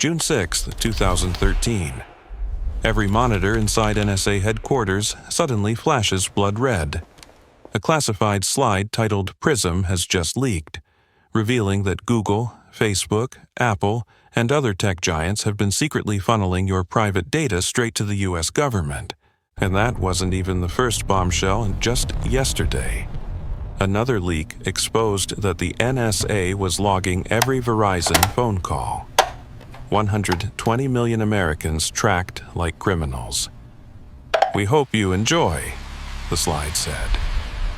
June 6, 2013. Every monitor inside NSA headquarters suddenly flashes blood red. A classified slide titled PRISM has just leaked, revealing that Google, Facebook, Apple, and other tech giants have been secretly funneling your private data straight to the U.S. government. And that wasn't even the first bombshell just yesterday. Another leak exposed that the NSA was logging every Verizon phone call. 120 million Americans tracked like criminals. "We hope you enjoy," the slide said.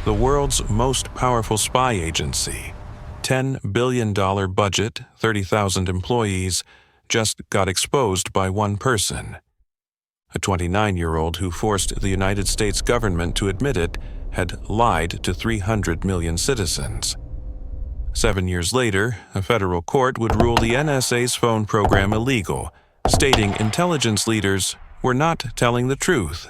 The world's most powerful spy agency, $10 billion budget, 30,000 employees, just got exposed by one person. A 29-year-old who forced the United States government to admit it had lied to 300 million citizens. 7 years later, a federal court would rule the NSA's phone program illegal, stating intelligence leaders were not telling the truth.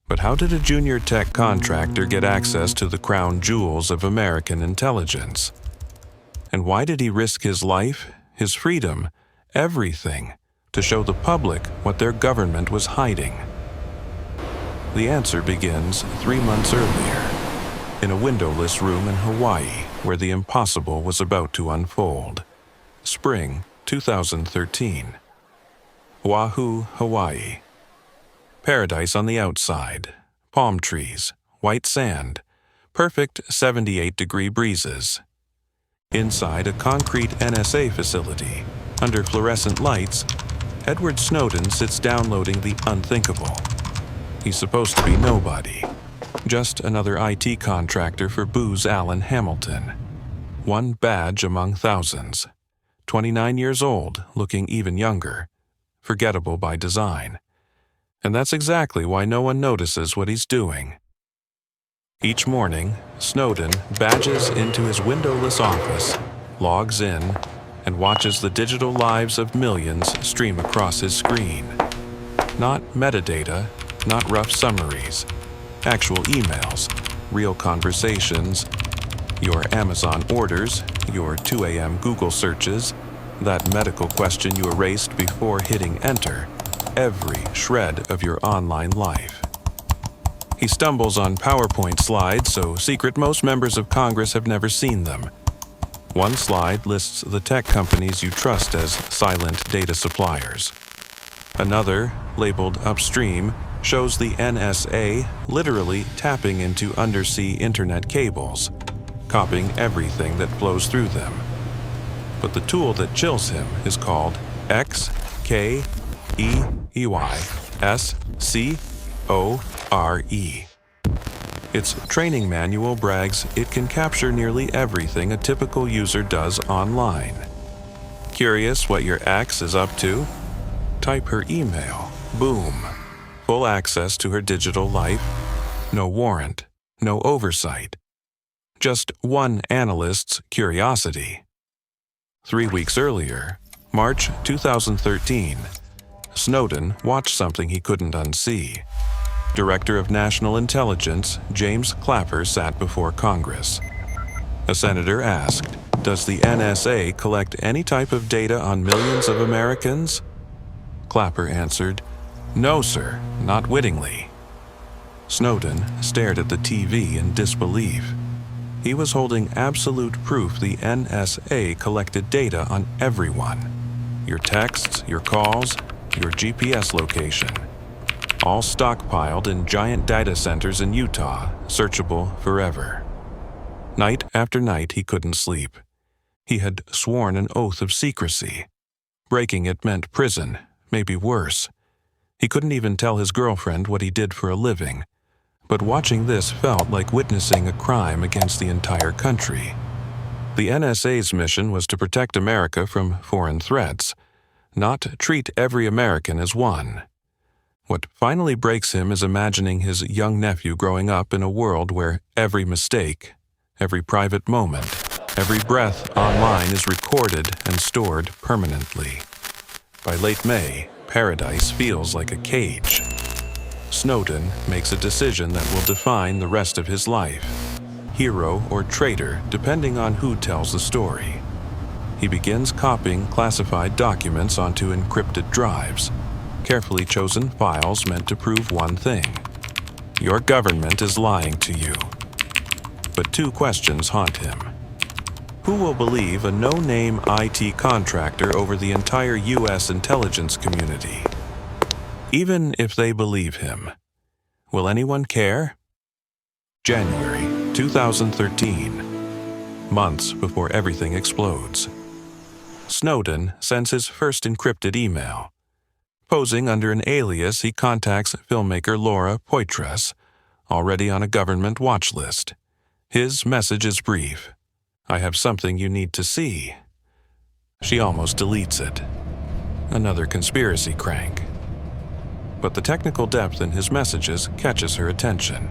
But how did a junior tech contractor get access to the crown jewels of American intelligence? And why did he risk his life, his freedom, everything, to show the public what their government was hiding? The answer begins 3 months earlier, in a windowless room in Hawaii, where the impossible was about to unfold. Spring 2013. Oahu, Hawaii. Paradise on the outside, palm trees, white sand, perfect 78-degree breezes. Inside a concrete NSA facility, under fluorescent lights, Edward Snowden sits downloading the unthinkable. He's supposed to be nobody, just another IT contractor for Booz Allen Hamilton. One badge among thousands. 29 years old, looking even younger. Forgettable by design. And that's exactly why no one notices what he's doing. Each morning, Snowden badges into his windowless office, logs in, and watches the digital lives of millions stream across his screen. Not metadata, not rough summaries. Actual emails, real conversations, your Amazon orders, your 2 a.m. Google searches, that medical question you erased before hitting enter, every shred of your online life. He stumbles on PowerPoint slides so secret most members of Congress have never seen them. One slide lists the tech companies you trust as silent data suppliers. Another, labeled Upstream, shows the NSA literally tapping into undersea internet cables, copying everything that flows through them. But the tool that chills him is called XKEYSCORE. Its training manual brags it can capture nearly everything a typical user does online. Curious what your ex is up to? Type her email. Boom. Full access to her digital life. No warrant. No oversight. Just one analyst's curiosity. 3 weeks earlier, March 2013, Snowden watched something he couldn't unsee. Director of National Intelligence James Clapper sat before Congress. A senator asked, "Does the NSA collect any type of data on millions of Americans?" Clapper answered, "No, sir, not wittingly." Snowden stared at the TV in disbelief. He was holding absolute proof the NSA collected data on everyone. Your texts, your calls, your GPS location. All stockpiled in giant data centers in Utah, searchable forever. Night after night he couldn't sleep. He had sworn an oath of secrecy. Breaking it meant prison, maybe worse. He couldn't even tell his girlfriend what he did for a living. But watching this felt like witnessing a crime against the entire country. The NSA's mission was to protect America from foreign threats, not treat every American as one. What finally breaks him is imagining his young nephew growing up in a world where every mistake, every private moment, every breath online is recorded and stored permanently. By late May, paradise feels like a cage. Snowden makes a decision that will define the rest of his life. Hero or traitor, depending on who tells the story. He begins copying classified documents onto encrypted drives, carefully chosen files meant to prove one thing: your government is lying to you. But two questions haunt him. Who will believe a no-name IT contractor over the entire U.S. intelligence community? Even if they believe him, will anyone care? January 2013, months before everything explodes. Snowden sends his first encrypted email. Posing under an alias, he contacts filmmaker Laura Poitras, already on a government watch list. His message is brief: "I have something you need to see." She almost deletes it. Another conspiracy crank. But the technical depth in his messages catches her attention.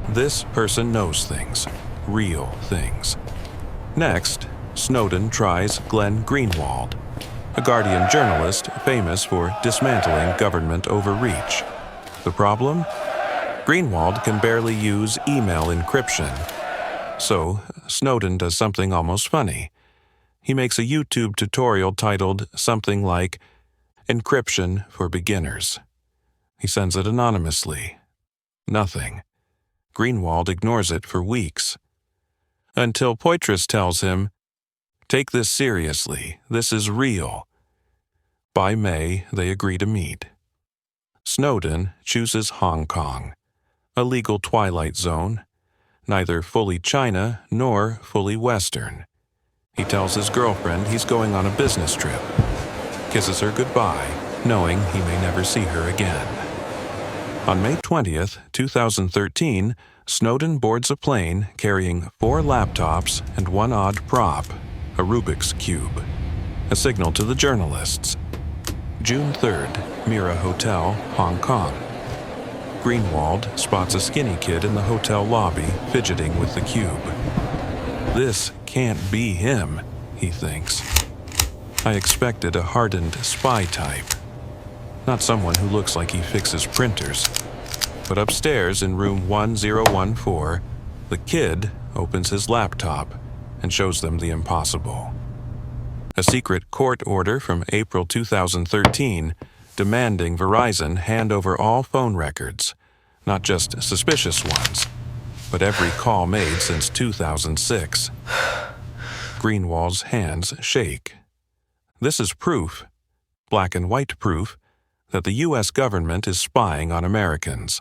This person knows things, real things. Next, Snowden tries Glenn Greenwald, a Guardian journalist famous for dismantling government overreach. The problem? Greenwald can barely use email encryption. So, Snowden does something almost funny. He makes a YouTube tutorial titled something like "Encryption for Beginners." He sends it anonymously. Nothing. Greenwald ignores it for weeks. Until Poitras tells him, "Take this seriously. This is real." By May, they agree to meet. Snowden chooses Hong Kong, a legal twilight zone, neither fully China nor fully Western. He tells his girlfriend he's going on a business trip, kisses her goodbye, knowing he may never see her again. On May 20th, 2013, Snowden boards a plane carrying 4 laptops and one odd prop, a Rubik's Cube, a signal to the journalists. June 3rd, Mira Hotel, Hong Kong. Greenwald spots a skinny kid in the hotel lobby fidgeting with the cube. This can't be him, he thinks. I expected a hardened spy type, not someone who looks like he fixes printers. But upstairs in room 1014, the kid opens his laptop and shows them the impossible. A secret court order from April 2013 demanding Verizon hand over all phone records, not just suspicious ones, but every call made since 2006. Greenwald's hands shake. This is proof, black and white proof, that the U.S. government is spying on Americans.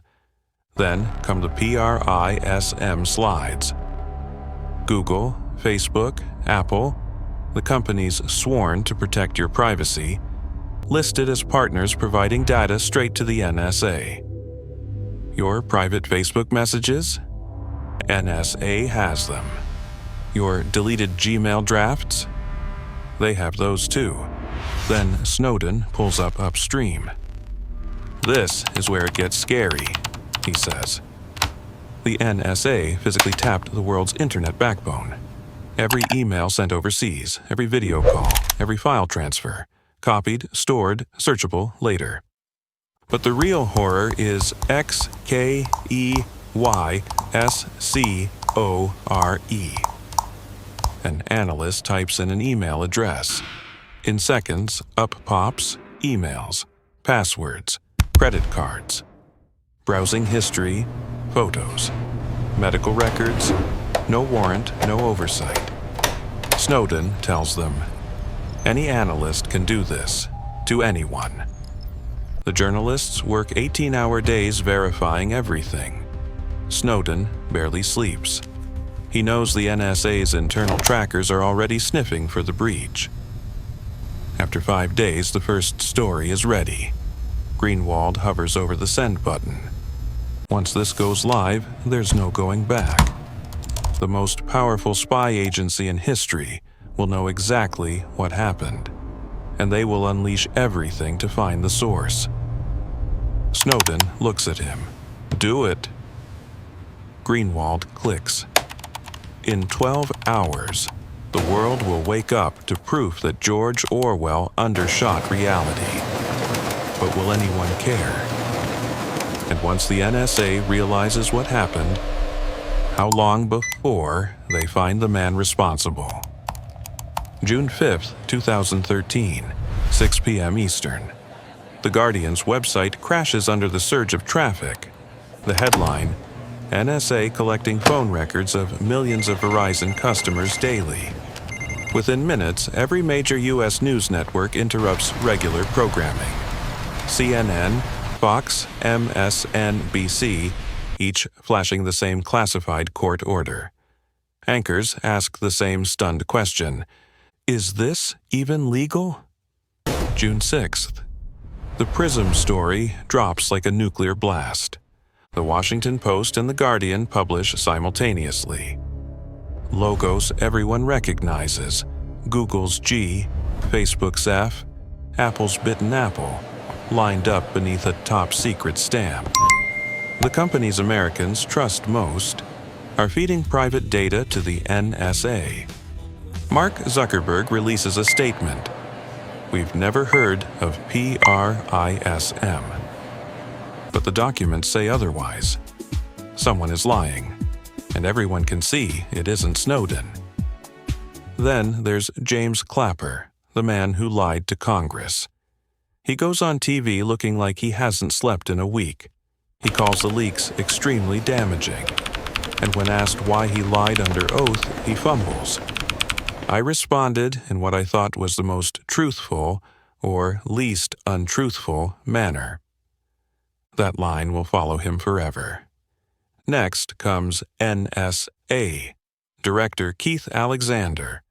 Then come the PRISM slides. Google, Facebook, Apple, the companies sworn to protect your privacy, listed as partners providing data straight to the NSA. Your private Facebook messages? NSA has them. Your deleted Gmail drafts? They have those too. Then Snowden pulls up upstream. "This is where it gets scary," he says. The NSA physically tapped the world's internet backbone. Every email sent overseas, every video call, every file transfer, copied, stored, searchable later. But the real horror is XKEYSCORE. An analyst types in an email address. In seconds, up pops emails, passwords, credit cards, browsing history, photos, medical records, no warrant, no oversight. Snowden tells them, any analyst can do this, to anyone. The journalists work 18-hour days verifying everything. Snowden barely sleeps. He knows the NSA's internal trackers are already sniffing for the breach. After 5 days, the first story is ready. Greenwald hovers over the send button. Once this goes live, there's no going back. The most powerful spy agency in history will know exactly what happened, and they will unleash everything to find the source. Snowden looks at him. "Do it." Greenwald clicks. In 12 hours, the world will wake up to proof that George Orwell undershot reality. But will anyone care? And once the NSA realizes what happened, how long before they find the man responsible? June 5, 2013, 6 p.m. Eastern. The Guardian's website crashes under the surge of traffic. The headline, NSA collecting phone records of millions of Verizon customers daily. Within minutes, every major U.S. news network interrupts regular programming. CNN, Fox, MSNBC, each flashing the same classified court order. Anchors ask the same stunned question: is this even legal? June 6th. The PRISM story drops like a nuclear blast. The Washington Post and The Guardian publish simultaneously. Logos everyone recognizes: Google's G, Facebook's F, Apple's bitten apple, lined up beneath a top-secret stamp. The companies Americans trust most are feeding private data to the NSA. Mark Zuckerberg releases a statement: "We've never heard of PRISM." But the documents say otherwise. Someone is lying, and everyone can see it isn't Snowden. Then there's James Clapper, the man who lied to Congress. He goes on TV looking like he hasn't slept in a week. He calls the leaks extremely damaging, and when asked why he lied under oath, he fumbles. I responded in what I thought was the most truthful, or least untruthful, manner. That line will follow him forever. Next comes NSA, Director Keith Alexander.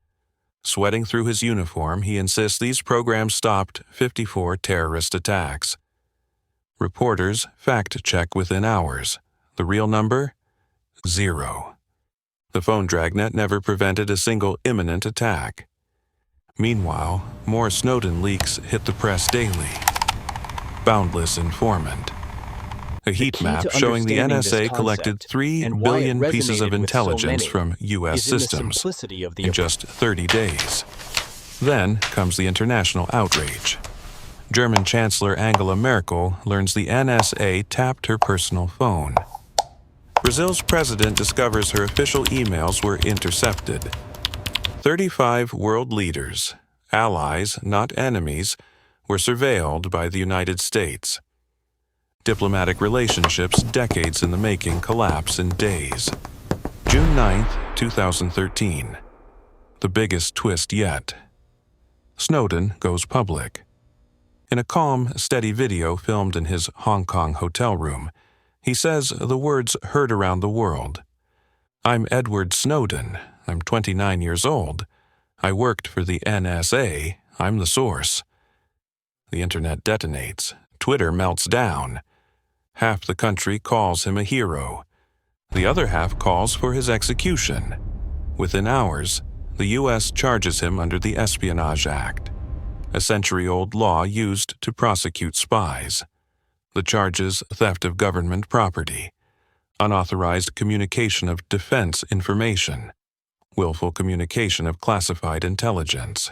Sweating through his uniform, he insists these programs stopped 54 terrorist attacks. Reporters fact-check within hours. The real number? 0. The phone dragnet never prevented a single imminent attack. Meanwhile, more Snowden leaks hit the press daily. Boundless informant. A heat map showing the NSA collected 3 billion pieces of intelligence from U.S. systems in just 30 days. Then comes the international outrage. German Chancellor Angela Merkel learns the NSA tapped her personal phone. Brazil's president discovers her official emails were intercepted. 35 world leaders, allies, not enemies, were surveilled by the United States. Diplomatic relationships decades in the making collapse in days. June 9, 2013. The biggest twist yet. Snowden goes public. In a calm, steady video filmed in his Hong Kong hotel room, he says the words heard around the world. "I'm Edward Snowden. I'm 29 years old. I worked for the NSA. I'm the source." The internet detonates. Twitter melts down. Half the country calls him a hero. The other half calls for his execution. Within hours, the U.S. charges him under the Espionage Act, a century-old law used to prosecute spies. The charges: theft of government property, unauthorized communication of defense information, willful communication of classified intelligence.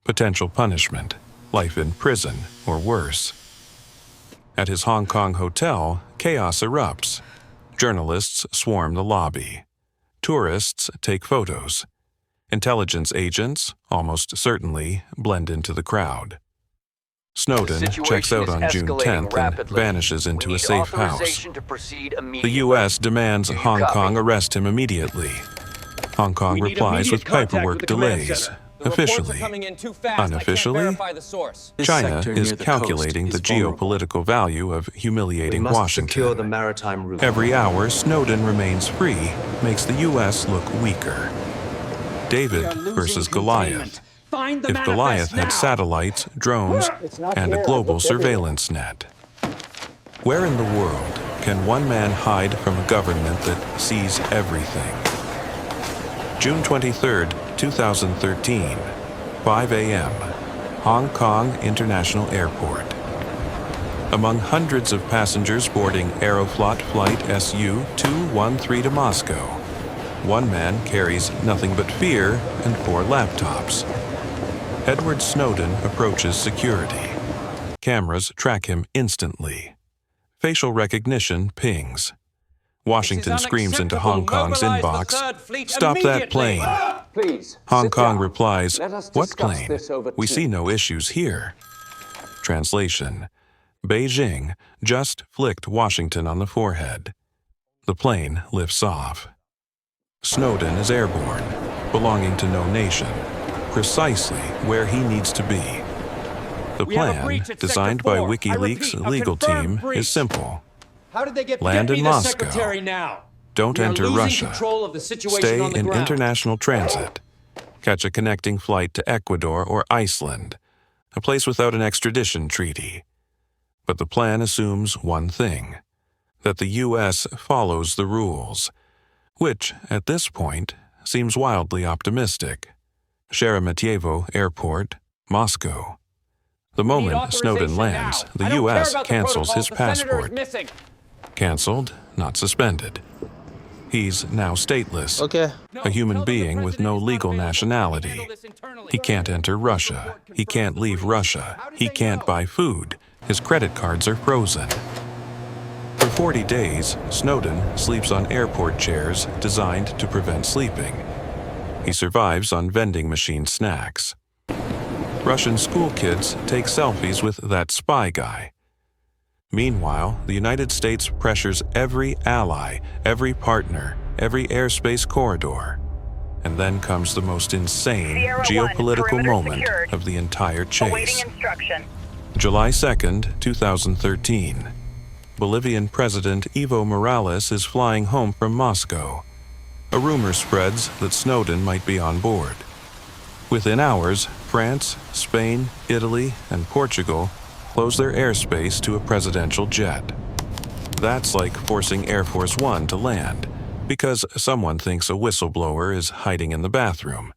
Potential punishment: life in prison or worse. At his Hong Kong hotel, chaos erupts. Journalists swarm the lobby. Tourists take photos. Intelligence agents, almost certainly, blend into the crowd. Snowden checks out on June 10th and vanishes into a safe house. The U.S. demands Hong Kong arrest him immediately. Hong Kong replies with paperwork delays. Officially. Unofficially, China is calculating the geopolitical value of humiliating Washington. Every hour Snowden remains free makes the U.S. look weaker. David versus Goliath. If Goliath had satellites, drones, and a global surveillance net. Where in the world can one man hide from a government that sees everything? June 23, 2013, 5 a.m., Hong Kong International Airport. Among hundreds of passengers boarding Aeroflot Flight SU-213 to Moscow, one man carries nothing but fear and 4 laptops. Edward Snowden approaches security. Cameras track him instantly. Facial recognition pings. Washington screams into Hong Kong's inbox, "Stop that plane!" Please, Hong Kong down. replies, Let us "What discuss plane? this over We tea." see no issues here." Translation: Beijing just flicked Washington on the forehead. The plane lifts off. Snowden is airborne, belonging to no nation, precisely where he needs to be. The plan, designed by WikiLeaks' legal team, is simple. How did they get Land in the Moscow. secretary now? Don't We are enter losing Russia. control of the situation Stay on the in ground. international transit. Catch a connecting flight to Ecuador or Iceland, a place without an extradition treaty. But the plan assumes one thing, that the U.S. follows the rules, which, at this point, seems wildly optimistic. Sheremetyevo Airport, Moscow. The moment Snowden lands, the U.S. cancels his passport. Cancelled, not suspended. He's now stateless, a human being with no legal nationality. He can't enter Russia. He can't leave Russia. He can't buy food. His credit cards are frozen. For 40 days, Snowden sleeps on airport chairs designed to prevent sleeping. He survives on vending machine snacks. Russian school kids take selfies with that spy guy. Meanwhile, the United States pressures every ally, every partner, every airspace corridor. And then comes the most insane geopolitical moment of the entire chase. July 2nd, 2013. Bolivian President Evo Morales is flying home from Moscow. A rumor spreads that Snowden might be on board. Within hours, France, Spain, Italy, and Portugal close their airspace to a presidential jet. That's like forcing Air Force One to land, because someone thinks a whistleblower is hiding in the bathroom.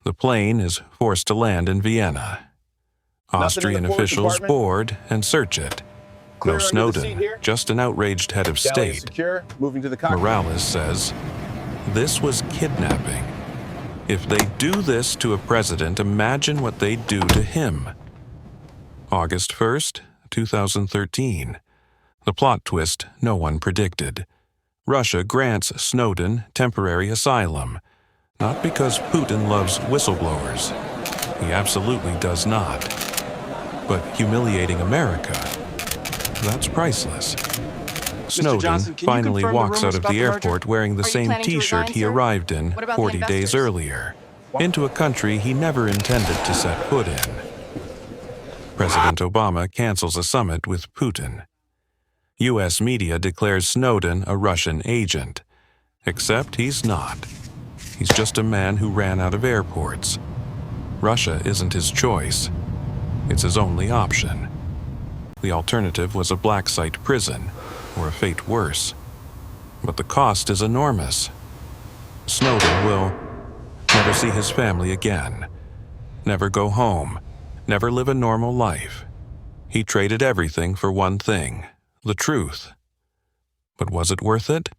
The plane is forced to land in Vienna. Austrian officials board and search it. No Snowden, just an outraged head of state. Morales says, "This was kidnapping. If they do this to a president, imagine what they'd do to him." August 1st, 2013. The plot twist no one predicted. Russia grants Snowden temporary asylum, not because Putin loves whistleblowers. He absolutely does not. But humiliating America, that's priceless. Snowden finally walks out of the airport wearing the same T-shirt he arrived in 40 days earlier, into a country he never intended to set foot in. President Obama cancels a summit with Putin. U.S. media declares Snowden a Russian agent, except he's not. He's just a man who ran out of airports. Russia isn't his choice. It's his only option. The alternative was a black site prison, or a fate worse. But the cost is enormous. Snowden will never see his family again, never go home, never live a normal life. He traded everything for one thing, the truth. But was it worth it?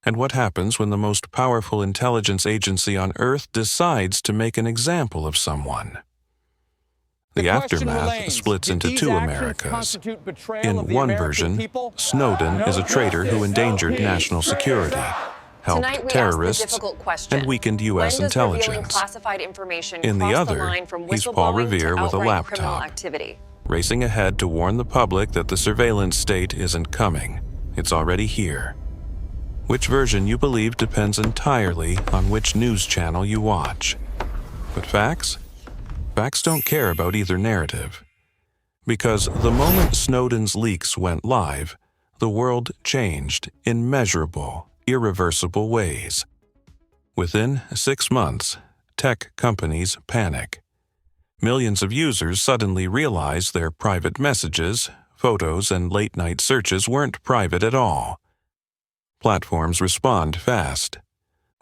And what happens when the most powerful intelligence agency on Earth decides to make an example of someone? The aftermath splits into two Americas. In one version, Snowden is a traitor who endangered national security, helped terrorists, and weakened U.S. intelligence. In the other, he's Paul Revere with a laptop, racing ahead to warn the public that the surveillance state isn't coming. It's already here. Which version you believe depends entirely on which news channel you watch. But facts? Facts don't care about either narrative. Because the moment Snowden's leaks went live, the world changed in measurable, irreversible ways. Within 6 months, tech companies panic. Millions of users suddenly realize their private messages, photos, and late-night searches weren't private at all. Platforms respond fast.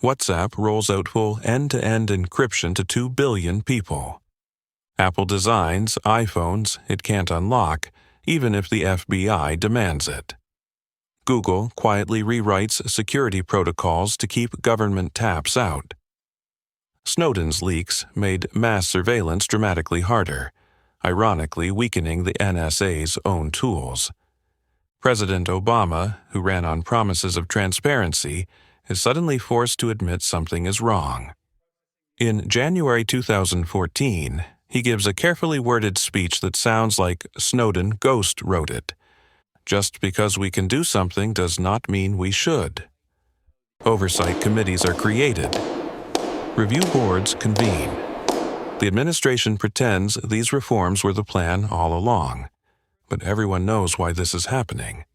WhatsApp rolls out full end-to-end encryption to 2 billion people. Apple designs iPhones it can't unlock, even if the FBI demands it. Google quietly rewrites security protocols to keep government taps out. Snowden's leaks made mass surveillance dramatically harder, ironically weakening the NSA's own tools. President Obama, who ran on promises of transparency, is suddenly forced to admit something is wrong. In January 2014, he gives a carefully worded speech that sounds like Snowden ghost wrote it. Just because we can do something does not mean we should. Oversight committees are created. Review boards convene. The administration pretends these reforms were the plan all along, but everyone knows why this is happening.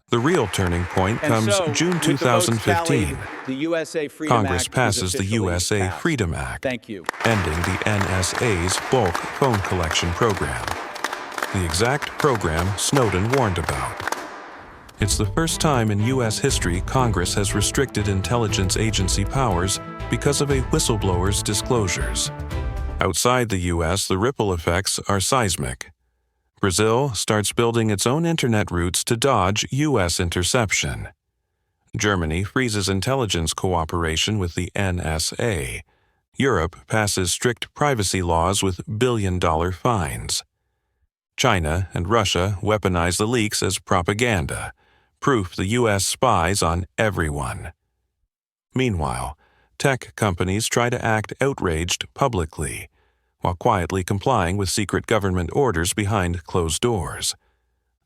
The real turning point comes June 2015. Congress passes the USA Freedom Act, ending the NSA's bulk phone collection program, the exact program Snowden warned about. It's the first time in U.S. history Congress has restricted intelligence agency powers because of a whistleblower's disclosures. Outside the U.S., the ripple effects are seismic. Brazil starts building its own internet routes to dodge U.S. interception. Germany freezes intelligence cooperation with the NSA. Europe passes strict privacy laws with billion-dollar fines. China and Russia weaponize the leaks as propaganda, proof the U.S. spies on everyone. Meanwhile, tech companies try to act outraged publicly, while quietly complying with secret government orders behind closed doors.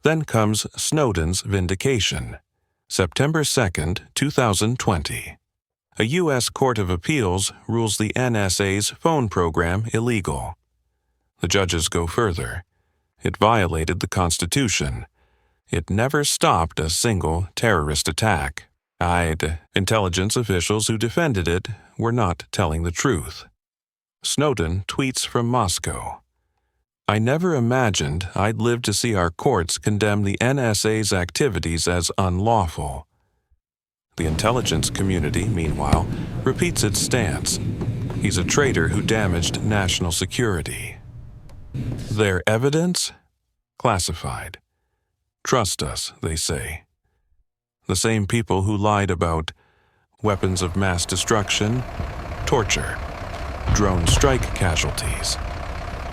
Then comes Snowden's vindication. September 2, 2020. A U.S. Court of Appeals rules the NSA's phone program illegal. The judges go further. It violated the Constitution. It never stopped a single terrorist attack. Intelligence officials who defended it were not telling the truth. Snowden tweets from Moscow. I never imagined I'd live to see our courts condemn the NSA's activities as unlawful. The intelligence community, meanwhile, repeats its stance. He's a traitor who damaged national security. Their evidence? Classified. Trust us, they say. The same people who lied about weapons of mass destruction, torture, drone strike casualties,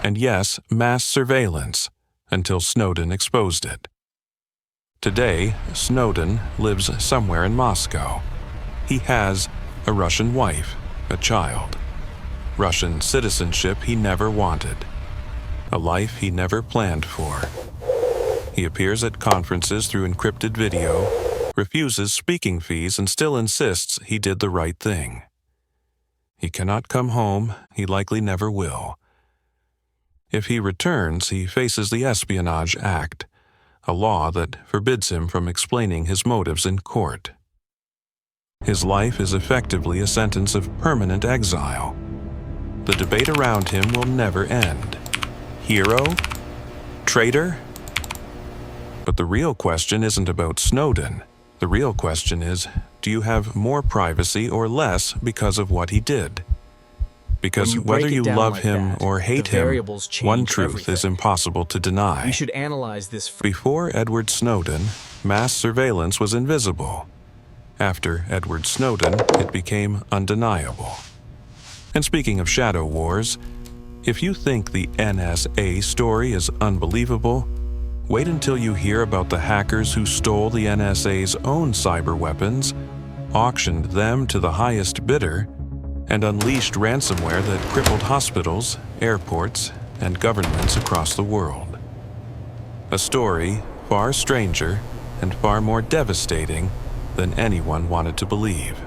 and yes, mass surveillance, until Snowden exposed it. Today, Snowden lives somewhere in Moscow. He has a Russian wife, a child, Russian citizenship he never wanted, a life he never planned for. He appears at conferences through encrypted video, refuses speaking fees, and still insists he did the right thing. He cannot come home, he likely never will. If he returns, he faces the Espionage Act, a law that forbids him from explaining his motives in court. His life is effectively a sentence of permanent exile. The debate around him will never end. Hero? Traitor? But the real question isn't about Snowden. The real question is, do you have more privacy or less because of what he did? Because whether you love him or hate him, one truth is impossible to deny. We should analyze this. Before Edward Snowden, mass surveillance was invisible. After Edward Snowden, it became undeniable. And speaking of shadow wars, if you think the NSA story is unbelievable, wait until you hear about the hackers who stole the NSA's own cyber weapons, auctioned them to the highest bidder, and unleashed ransomware that crippled hospitals, airports, and governments across the world. A story far stranger and far more devastating than anyone wanted to believe.